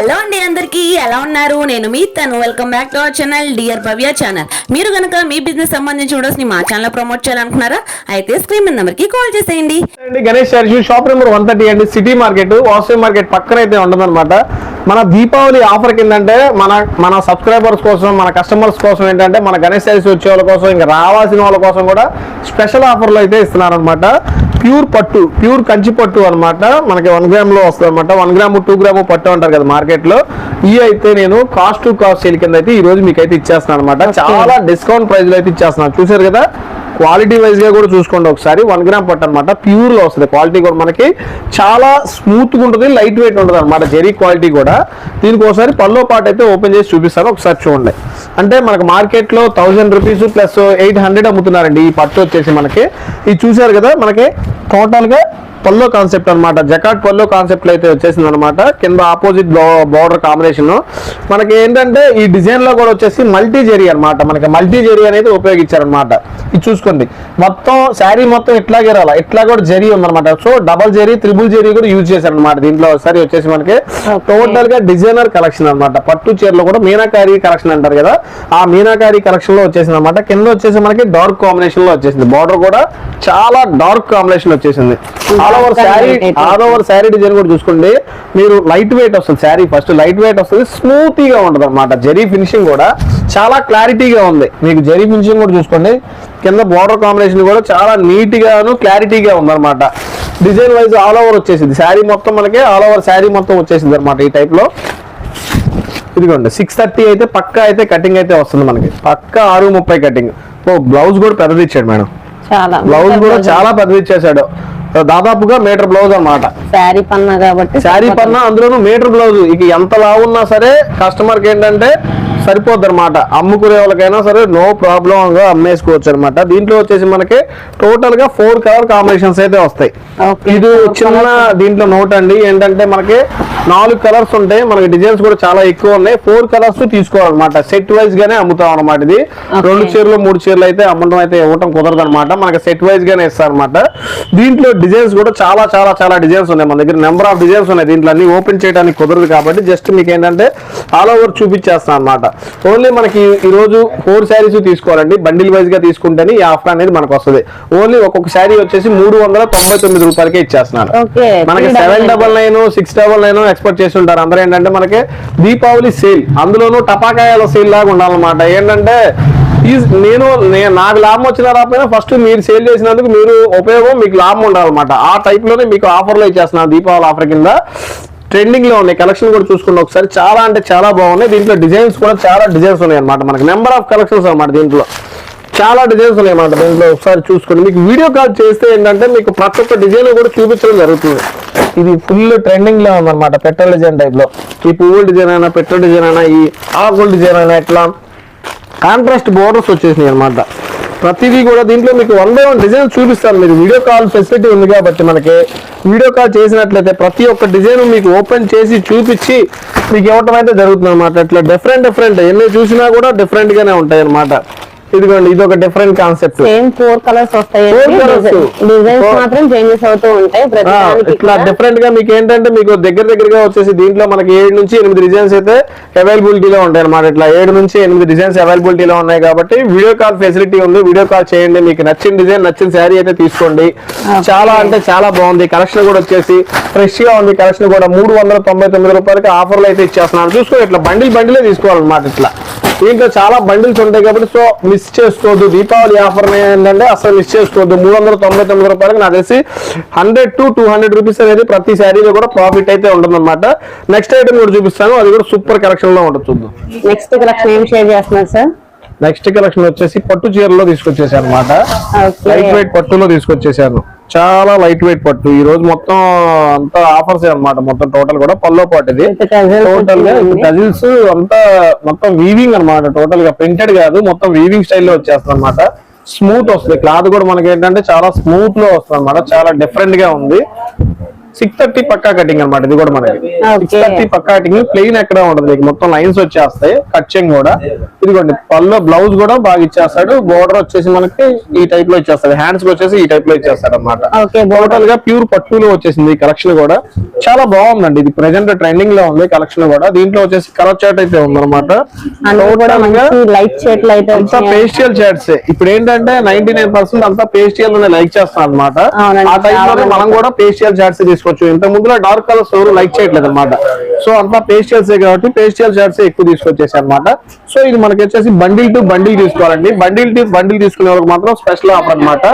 Hello అండి, అందరికీ ఎలా ఉన్నారు? నేను మీ తను. Welcome back to our channel dear Bhavya channel. మీరు కనుక మీ బిజినెస్ సంబంధించి వీడియోస్ ని మా ఛానల్ ప్రమోట్ చేయాలనుకున్నారా? అయితే స్క్రీన్ మీద నెంబర్ కి కాల్ చేసేయండి. గణేష్ షాప్ నెంబర్ 130 అండి, సిటీ మార్కెట్, వాసవి మార్కెట్ పక్కన అయితే ఉంటుందన్నమాట. మన దీపావళి ఆఫర్ కిందంటే మన సబ్స్క్రైబర్స్ కోసం, మన కస్టమర్స్ కోసం ఏంటంటే మన గణేష్ శారీస్ వచ్చే వాళ్ళ కోసం, ఇంకా రావాల్సిన వాళ్ళ కోసం కూడా స్పెషల్ ఆఫర్లు అయితే ఇస్తున్నారు అనమాట. ప్యూర్ పట్టు, ప్యూర్ కంచి పట్టు అనమాట. మనకి 1 గ్రామ్ లో వస్తుంది అనమాట. 1 గ్రాము 2 గ్రాము పట్టు అంటారు కదా మార్కెట్ లో. ఈ అయితే నేను కాస్ట్ టు కాస్ట్ సేల్ కింద అయితే ఈ రోజు మీకు అయితే ఇచ్చేస్తున్నాను అనమాట. చాలా డిస్కౌంట్ ప్రైస్ లో అయితే ఇచ్చేస్తున్నాను. చూసారు కదా, క్వాలిటీ వైజ్ గా కూడా చూసుకోండి ఒకసారి. 1 గ్రామ్ పట్టు అనమాట, ప్యూర్ లో వస్తుంది. క్వాలిటీ కూడా మనకి చాలా స్మూత్ గా ఉంటుంది, లైట్ వెయిట్ ఉంటుంది అనమాట. జెరీ క్వాలిటీ కూడా. దీనికి ఒకసారి పల్లో పాటు అయితే ఓపెన్ చేసి చూపిస్తాను, ఒకసారి చూడండి. అంటే మనకి మార్కెట్ లో 1000 రూపీస్ ప్లస్ 800 అమ్ముతున్నారండి ఈ పట్టు వచ్చేసి మనకి. ఇది చూసారు కదా, మనకి టోటల్ గా పల్లో కాన్సెప్ట్ అనమాట. జకాట్ పల్లో కాన్సెప్ట్ లో అయితే వచ్చేసింది అనమాట. కింద ఆపోజిట్ బార్డర్ కాంబినేషన్. మనకి ఏంటంటే ఈ డిజైన్ లో కూడా వచ్చేసి మల్టీ జెరీ అనమాట. మనకి మల్టీ జెరీ అనేది ఉపయోగించారనమాట. ఇది చూసుకోండి, మొత్తం శారీ మొత్తం ఇట్లాగే రాలా, ఇట్లా కూడా జెరీ ఉందన్నమాట. So double zero, triple zero కూడా యూజ్ చేశారనమాట దీంట్లో. ఒకసారి వచ్చేసి మనకి టోటల్ గా డిజైనర్ కలెక్షన్ అనమాట. పట్టు చీరలో కూడా మీనాకారి కలెక్షన్ అంటారు కదా, ఆ మీనాకారి కలెక్షన్ లో వచ్చేసింది అనమాట. కింద వచ్చేసి మనకి డార్క్ కాంబినేషన్ లో వచ్చేసింది. బార్డర్ కూడా చాలా డార్క్ కాంబినేషన్ వచ్చేసింది. ఆల్ ఓవర్ శారీ డిజైన్ కూడా చూసుకోండి మీరు. లైట్ వెయిట్ వస్తుంది శారీ, ఫస్ట్ లైట్ వెయిట్ వస్తుంది, స్మూతీగా ఉంటుంది అనమాట. జెరీ ఫినిషింగ్ కూడా చాలా క్లారిటీగా ఉంది. మీకు జెరీ ఫినిషింగ్ కూడా చూసుకోండి. కింద బార్డర్ కాంబినేషన్ కూడా చాలా నీట్ గాను క్లారిటీగా ఉందన్నమాట. డిజైన్ వైజ్ ఆల్ ఓవర్ వచ్చేసింది శారీ మొత్తం. మనకి ఆల్ ఓవర్ శారీ మొత్తం వచ్చేసింది అనమాట ఈ టైప్ లో. ఇదిగోండి 630 అయితే పక్కా అయితే కటింగ్ అయితే వస్తుంది మనకి. పక్కా 630 కటింగ్. బ్లౌజ్ కూడా పెద్దది ఇచ్చాడు మేడం. బ్లౌజ్ కూడా చాలా పెద్దది ఇచ్చేసాడు. దాదాపుగా మీటర్ బ్లౌజ్ అనమాట. శారీ పన్నా కాబట్టి, శారీ పన్నా అందులోనూ మీటర్ బ్లౌజ్. ఇక ఎంత లావున్నా సరే కస్టమర్ కి ఏంటంటే సరిపోద్ది అనమాట. అమ్ముకునే వాళ్ళకైనా సరే నో ప్రాబ్లం గా అమ్మేసుకోవచ్చు అనమాట. దీంట్లో వచ్చేసి మనకి టోటల్ గా 4 కలర్ కాంబినేషన్స్ అయితే వస్తాయి. ఇది చిన్న దీంట్లో నోట్ అండి, ఏంటంటే మనకి 4 కలర్స్ ఉంటాయి. మనకి డిజైన్స్ కూడా చాలా ఎక్కువ ఉన్నాయి. 4 కలర్స్ తీసుకోవాలన్నమాట. సెట్ వైజ్ గానే అమ్ముతాం అనమాట. ఇది 2 చీరలు 3 చీరలు అయితే అమ్మడం అయితే ఇవ్వటం కుదరదు అనమాట. మనకి సెట్ వైజ్ గానే ఇస్తారు అనమాట. దీంట్లో డిజైన్స్ కూడా చాలా చాలా చాలా డిజైన్స్ ఉన్నాయి మన దగ్గర. నెంబర్ ఆఫ్ డిజైన్స్ ఉన్నాయి దీంట్లో. అన్ని ఓపెన్ చేయడానికి కుదరదు కాబట్టి జస్ట్ మీకు ఏంటంటే ఆల్ ఓవర్ చూపించేస్తాను అనమాట. ఓన్లీ మనకి ఈ రోజు 4 శారీస్ తీసుకోవాలండి. బండిల్ వైజ్ గా తీసుకుంటేనే ఈ ఆఫర్ అనేది మనకు వస్తుంది. ఓన్లీ ఒక్కొక్క శారీ వచ్చేసి 399 రూపాయలకే ఇచ్చేస్తున్నారు. మనకి 799 699 ఎక్స్పెక్ట్ చేసి ఉంటారు అందరూ. ఏంటంటే మనకి దీపావళి సేల్, అందులోనూ టపాకాయల సేల్ లాగా ఉండాలన్నమాట. ఏంటంటే నాకు లాభం వచ్చినా రాకపోయినా ఫస్ట్ మీరు సేల్ చేసినందుకు మీరు ఉపయోగం, మీకు లాభం ఉండాలన్నమాట. ఆ టైప్ లోనే మీకు ఆఫర్లో ఇచ్చేస్తున్నాను. దీపావళి ఆఫర్ కింద ట్రెండింగ్ లో ఉన్నాయి. కలెక్షన్ కూడా చూసుకుంటే ఒకసారి చాలా అంటే చాలా బాగున్నాయి. దీంట్లో డిజైన్స్ కూడా చాలా డిజైన్స్ ఉన్నాయి అనమాట. మనకి నెంబర్ ఆఫ్ కలెక్షన్స్ అనమాట. దీంట్లో చాలా డిజైన్స్ ఉన్నాయి అన్నమాట. దీంట్లో ఒకసారి చూసుకోండి. మీకు వీడియో కాల్ చేస్తే ఏంటంటే మీకు ప్రతి ఒక్క డిజైన్ కూడా చూపించడం జరుగుతుంది. ఇది ఫుల్ ట్రెండింగ్ లో ఉందన్నమాట. పెట్రోల్ డిజైన్ టైప్ లో. ఈ పువ్వుల డిజైన్ అయినా, పెట్రోల్ డిజైన్ అయినా, ఈ ఆకుల డిజైన్ అయినా, ఇట్లా కాంట్రాస్ట్ బోర్డర్స్ వచ్చేసినాయి అనమాట. ప్రతిదీ కూడా దీంట్లో మీకు 1 by 1 డిజైన్ చూపిస్తాను. మీరు వీడియో కాల్ ఫెసిలిటీ ఉంది కాబట్టి మనకి వీడియో కాల్ చేసినట్లయితే ప్రతి ఒక్క డిజైన్ మీకు ఓపెన్ చేసి చూపించి మీకు ఇవ్వటం అయితే జరుగుతుంది అనమాట. ఇట్లా డిఫరెంట్ ఎన్ని చూసినా కూడా డిఫరెంట్ గానే ఉంటాయి అనమాట. ఇదిగోండి, ఇది ఒక డిఫరెంట్ కాన్సెప్ట్. సేమ్ 4 కలర్స్ వస్తాయి. డిజైన్స్ మాత్రం చేంజెస్ అవుతూ ఉంటాయి. ఇట్లా డిఫరెంట్ గా మీకు ఏంటంటే మీకు దగ్గరగా వచ్చేసి దీంట్లో మనకి 7 నుంచి 8 డిజైన్స్ అయితే అవైలబిలిటీలో ఉంటాయి అనమాట. ఇట్లా 7 నుంచి 8 డిజైన్స్ అవైలబిలిటీలో ఉన్నాయి కాబట్టి వీడియో కాల్ ఫెసిలిటీ ఉంది. వీడియో కాల్ చేయండి. మీకు నచ్చిన డిజైన్, నచ్చిన శారీ అయితే తీసుకోండి. చాలా అంటే చాలా బాగుంది. కలెక్షన్ కూడా వచ్చేసి ఫ్రెష్ గా ఉంది. కలెక్షన్ కూడా 399 రూపాయలకి ఆఫర్లు అయితే ఇచ్చేస్తున్నాను. చూసుకోండి, ఇట్లా బండిలే తీసుకోవాలన్నమాట. ఇట్లా దీంట్లో చాలా బండిల్స్ ఉంటాయి కాబట్టి సో మిస్ చేసుకోవద్దు. దీపావళి ఆఫర్ ఏంటంటే అసలు మిస్ చేసుకోవద్దు. 399 రూపాయలకి నాకు తెలిసి 100 to 200 రూపీస్ అనేది ప్రతి శారీలో కూడా ప్రాఫిట్ అయితే ఉంటుంది అనమాట. నెక్స్ట్ ఐటమ్ కూడా చూపిస్తాను, అది కూడా సూపర్ కలెక్షన్ లో ఉంటుంది. చూద్దాం నెక్స్ట్ కలెక్షన్ ఏం షేర్ చేస్తున్నారు సార్? నెక్స్ట్ కలెక్షన్ వచ్చేసి పట్టు చీరలో తీసుకొచ్చేసాను అనమాట. లైట్ వెయిట్ పట్టులో తీసుకొచ్చేసాను. చాలా లైట్ వెయిట్ పట్టు. ఈ రోజు మొత్తం అంతా ఆఫర్స్ అనమాట. మొత్తం టోటల్ కూడా పల్లో పాటు. ఇది టోటల్ గా టజిల్స్ అంతా మొత్తం వీవింగ్ అనమాట. టోటల్ గా ప్రింటెడ్ కాదు, మొత్తం వీవింగ్ స్టైల్లో వచ్చేస్తుంది అనమాట. స్మూత్ వస్తుంది. క్లాత్ కూడా మనకి ఏంటంటే చాలా స్మూత్ లో వస్తుంది అనమాట. చాలా డిఫరెంట్ గా ఉంది. 630 పక్కా కటింగ్ అనమాట. ఇది కూడా మనకి 630 పక్కా కటింగ్, ప్లెయిన్ ఎక్కడ ఉండదు మీకు, మొత్తం లైన్స్ వచ్చేస్తాయి. కట్చింగ్ కూడా ఇదిగోండి, పళ్ళు బ్లౌజ్ కూడా బాగా ఇచ్చేస్తాడు. బోర్డర్ వచ్చేసి మనకి ఈ టైప్ లో ఇచ్చేస్తాడు, హ్యాండ్స్ వచ్చేసి ఈ టైప్ లో ఇచ్చేస్తాడు అనమాట. టోటల్ గా ప్యూర్ పట్టులో వచ్చేసింది ఈ కలెక్షన్ కూడా. చాలా బాగుందండి, ఇది ప్రెసెంట్ ట్రెండింగ్ లో ఉంది కలెక్షన్ కూడా. దీంట్లో వచ్చేసి కలర్ చాట్ అయితే ఉందన్నమాట. అంతా పేస్టియల్ చాట్స్. ఇప్పుడు ఏంటంటే 99% అంతా పేస్టియల్ లైక్ చేస్తాం అనమాట. ఆ టైప్ లో మనం కూడా పేస్టియల్ చాట్స్ తీసుకోవచ్చు. ఇంత ముందులో డార్క్ కలర్స్ ఎవరు లైక్ చేయట్లేదు అనమాట. సో అంతా పేస్టియల్స్ కాబట్టి పేస్టియల్ చాట్స్ ఎక్కువ తీసుకొచ్చేసి అనమాట. సో ఇది మనకి వచ్చేసి బండిల్ టు బండిల్ తీసుకోవాలండి. బండిల్ టు బండిల్ తీసుకునే వాళ్ళకి మాత్రం స్పెషల్ ఆఫర్ అనమాట.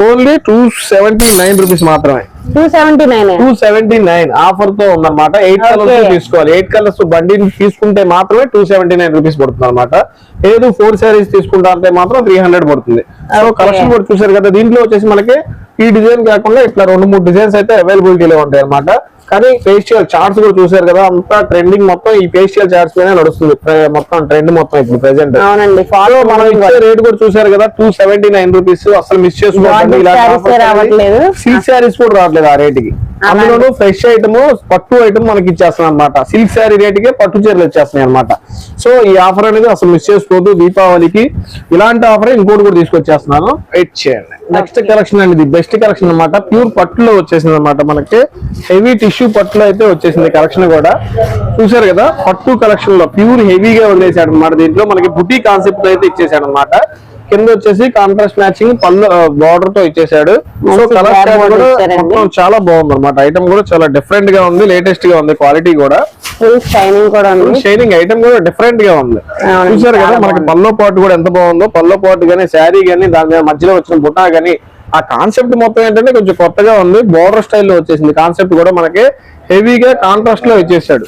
ఓన్లీ 279 రూపీస్ మాత్రమే. 279 ఆఫర్ తో ఉందన్నమాట. 8 కలర్స్ తీసుకోవాలి. 8 కలర్స్ బండిల్ తీసుకుంటే మాత్రమే 279 రూపీస్ పడుతుంది అనమాట. లేదు 4 శారీస్ తీసుకుంటా అంటే మాత్రం 300 పడుతుంది. సో కలెక్షన్ కూడా చూసారు కదా. దీంట్లో వచ్చేసి మనకి ఈ డిజైన్ కాకుండా ఇట్లా 2-3 డిజైన్స్ అయితే అవైలబిలిటీలో ఉంటాయి అనమాట. కానీ ఫేషియల్ చార్ట్స్ కూడా చూసారు కదా, అంతా ట్రెండింగ్ మొత్తం ఈ ఫేషియల్ చార్ట్స్ పైన నడుస్తుంది మొత్తం ట్రెండ్ మొత్తం ఇప్పుడు ప్రెసెంట్. ఫాలో మనం ఇచ్చే రేట్ కూడా చూసారు కదా, 279 రూపీస్. అసలు మిస్ చేసుకోండి. సిల్క్ శారీస్ కూడా రావట్లేదు ఆ రేట్ కి. అందులోనూ ఫ్రెష్ ఐటమ్, పట్టు ఐటమ్ మనకి ఇచ్చేస్తున్నాం అనమాట. సిల్క్ శారీ రేటుకే పట్టు చీరలు వచ్చేస్తున్నాయి అనమాట. సో ఈ ఆఫర్ అనేది అసలు మిస్ చేసుకోవద్దు. దీపావళికి ఇలాంటి ఆఫర్ ఇంకోటి కూడా తీసుకొచ్చేస్తున్నాను, వెయిట్ చేయండి. నెక్స్ట్ కలెక్షన్ అండి, ఇది బెస్ట్ కలెక్షన్ అనమాట. ప్యూర్ పట్టులో వచ్చేసింది అనమాట. మనకి హెవీ టిష్యూ పట్టులో అయితే వచ్చేసింది కలెక్షన్ కూడా. చూసారు కదా, పట్టు కలెక్షన్ లో ప్యూర్ హెవీగా వదిలేసాడు అనమాట. దీంట్లో మనకి బుటీ కాన్సెప్ట్ అయితే ఇచ్చేసాడు అనమాట. కింద వచ్చేసి కాంట్రాస్ట్ మ్యాచింగ్ పళ్ళు బార్డర్ తో ఇచ్చేసాడు. సో కలర్ కూడా మొత్తం చాలా బాగుంది అనమాట. ఐటమ్ కూడా చాలా డిఫరెంట్ గా ఉంది, లేటెస్ట్ గా ఉంది. క్వాలిటీ కూడా షైనింగ్ ఐటమ్ కూడా డిఫరెంట్ గా ఉంది. చూసారు కదా, మనకి పల్లో పాటు కూడా ఎంత బాగుందో. పల్లో పాటు గానీ, శారీ గానీ, దాని మధ్యలో వచ్చిన బుటా గానీ, ఆ కాన్సెప్ట్ మొత్తం ఏంటంటే కొంచెం కొత్తగా ఉంది. బోర్డర్ స్టైల్లో వచ్చేసింది కాన్సెప్ట్ కూడా. మనకి హెవీగా కాంట్రాస్ట్ లో ఇచ్చేసాడు.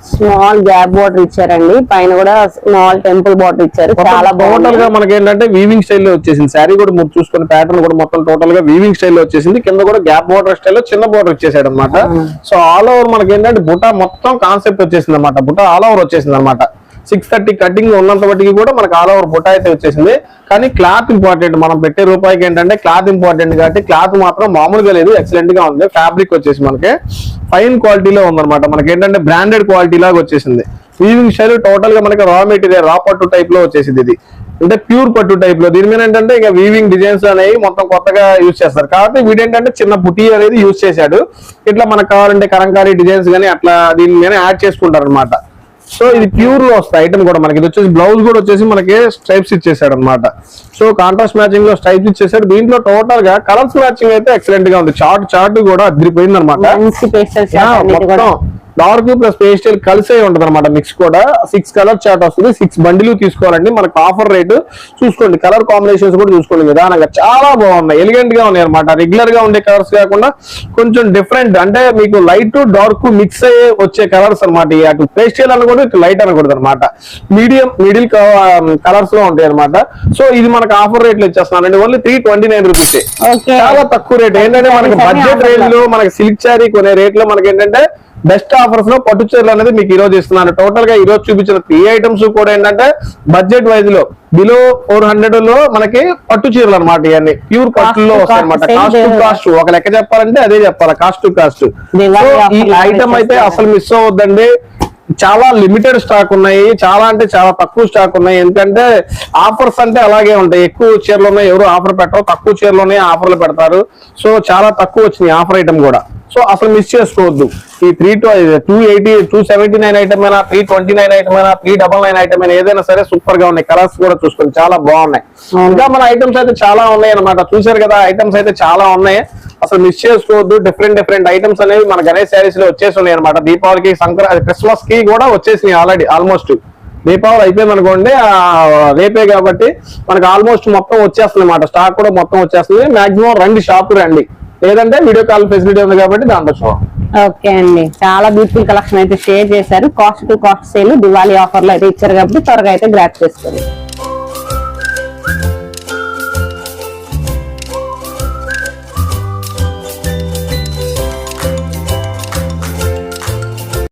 స్మాల్ గ్యాప్ బార్డర్ ఇచ్చారండి, పైన కూడా స్మాల్ టెంపుల్ బార్డర్ ఇచ్చారు. చాలా టోటల్ గా మనకి ఏంటంటే వీవింగ్ స్టైల్ లో వచ్చేసింది. శారీ కూడా మీరు చూసుకున్న ప్యాటర్న్ కూడా మొత్తం టోటల్ గా వీవింగ్ స్టైల్ లో వచ్చేసింది. కింద కూడా గ్యాప్ బార్డర్ స్టైల్ లో చిన్న బార్డర్ ఇచ్చేసాడు అనమాట. సో ఆల్ ఓవర్ మనకి ఏంటంటే బుటా మొత్తం కాన్సెప్ట్ వచ్చేసింది అనమాట. బుటా ఆల్ ఓవర్ వచ్చేసింది అనమాట. 630 కటింగ్ ఉన్నంత బట్టికి కూడా మనకి ఆల్ ఓవర్ బుటా అయితే వచ్చేసింది. కానీ క్లాత్ ఇంపార్టెంట్. మనం పెట్టే రూపాయికి ఏంటంటే క్లాత్ ఇంపార్టెంట్ కాబట్టి క్లాత్ మాత్రం మామూలుగా లేదు, ఎక్సలెంట్ గా ఉంది. ఫ్యాబ్రిక్ వచ్చేసి మనకి ఫైన్ క్వాలిటీలో ఉందన్నమాట. మనకి ఏంటంటే బ్రాండెడ్ క్వాలిటీ లాగా వచ్చేసింది. వీవింగ్ స్టైల్ టోటల్ గా మనకి రా మెటీరియల్, రా పట్టు టైప్ లో వచ్చేసింది. ఇది అంటే ప్యూర్ పట్టు టైప్ లో. దీని మీద ఏంటంటే ఇక వీవింగ్ డిజైన్స్ అనేవి మొత్తం కొత్తగా యూజ్ చేస్తారు. కాబట్టి వీడేంటంటే చిన్న బుటీ అనేది యూజ్ చేశాడు. ఇట్లా మనకు కావాలంటే కలంకారీ డిజైన్స్ కానీ అట్లా దీని మీద యాడ్ చేసుకుంటారు అనమాట. సో ఇది ప్యూర్ లో వస్తాయి ఐటమ్ కూడా. మనకి ఇది వచ్చేసి బ్లౌజ్ కూడా వచ్చేసి మనకి స్ట్రైప్స్ ఇచ్చేసాడు అనమాట. సో కాంట్రాస్ట్ మ్యాచింగ్ లో స్ట్రైప్స్ ఇచ్చేసాడు. దీంట్లో టోటల్ గా కలర్స్ మ్యాచింగ్ అయితే ఎక్సలెంట్ గా ఉంది. చార్ట్ కూడా అదిరిపోయింది అనమాట. డార్క్ ప్లస్ పేస్టల్ కలిసే ఉంటది అనమాట. మిక్స్ కూడా 6 కలర్ చార్ట్ వస్తుంది. 6 బండిలు తీసుకోవాలండి. మనకు ఆఫర్ రేటు చూసుకోండి. కలర్ కాంబినేషన్స్ కూడా చూసుకోండి. విధానంగా చాలా బాగున్నాయి, ఎలిగెంట్ గా ఉన్నాయి అనమాట. రెగ్యులర్ గా ఉండే కలర్స్ కాకుండా కొంచెం డిఫరెంట్, అంటే మీకు లైట్ డార్క్ మిక్స్ అయ్యే వచ్చే కలర్స్ అనమాట. అటు పేస్టల్ అనకూడదు, ఇటు లైట్ అనకూడదు అనమాట. మిడిల్ కలర్స్ లో ఉంటాయి అనమాట. సో ఇది మనకు ఆఫర్ రేట్లు ఇచ్చేస్తున్నానండి. Only 329 rupees. చాలా తక్కువ రేట్. ఏంటంటే మనకి బడ్జెట్ రేంజ్ లో మనకి సిల్క్ శారీ కొనే రేట్ లో మనకి ఏంటంటే బెస్ట్ ఆఫర్స్ లో పట్టు చీరలు అనేది మీకు ఈ రోజు ఇస్తున్నాను. టోటల్ గా ఈ రోజు చూపించిన 3 ఐటమ్స్ కూడా ఏంటంటే బడ్జెట్ వైజ్ లో బిలో 400 లో మనకి పట్టు చీరలు అనమాట. ఇవన్నీ ప్యూర్ పట్టులో వస్తాయి అనమాట. కాస్ట్ టు కాస్ట్ ఒక లెక్క చెప్పాలంటే అదే చెప్పాలి, కాస్ట్ టు కాస్ట్. ఈ ఐటమ్ అయితే అసలు మిస్ అవ్వద్దండి. చాలా లిమిటెడ్ స్టాక్ ఉన్నాయి, చాలా అంటే చాలా తక్కువ స్టాక్ ఉన్నాయి. ఎందుకంటే ఆఫర్స్ అంటే అలాగే ఉంటాయి. ఎక్కువ చీరలు ఉన్నాయి, ఎవరు ఆఫర్ పెట్టరు. తక్కువ చీరలోనే ఆఫర్లు పెడతారు. సో చాలా తక్కువ వచ్చినాయి ఆఫర్ ఐటమ్ కూడా. సో అసలు మిస్ చేసుకోవద్దు. ఈ 279 ఐటమ్ అయినా, 329 ఐటమ్ అయినా, 399 ఐటమ్ అయినా ఏదైనా సరే సూపర్ గా ఉన్నాయి. కలర్స్ కూడా చూసుకోండి, చాలా బాగున్నాయి. ఇంకా మన ఐటమ్స్ అయితే చాలా ఉన్నాయి అనమాట. చూసారు కదా, ఐటమ్స్ అయితే చాలా ఉన్నాయి. అసలు మిస్ చేసుకోవద్దు. డిఫరెంట్ ఐటమ్స్ అనేవి మన గణేష్ శారీస్ లో వచ్చేసి ఉన్నాయి అనమాట. దీపావళికి, సంక్రాంతి, క్రిస్మస్ కి కూడా వచ్చేసినాయి ఆల్రెడీ. ఆల్మోస్ట్ దీపావళి అయిపోయింది అనుకోండి, రేపే కాబట్టి మనకి ఆల్మోస్ట్ మొత్తం వచ్చేస్తుంది అనమాట. స్టాక్ కూడా మొత్తం వచ్చేస్తుంది. మాక్సిమం రండి, షాప్ రండి. లేదంటే వీడియో కాల్ ఫెసిలిటీ ఉంది కాబట్టి దాంట్లో చూడండి. ఓకే అండి, చాలా బ్యూటిఫుల్ కలెక్షన్ అయితే షేర్ చేశారు. Cost to cost sale Diwali offer లో అయితే ఇచ్చారు కాబట్టి త్వరగా అయితే గ్రాప్ చేసుకోండి.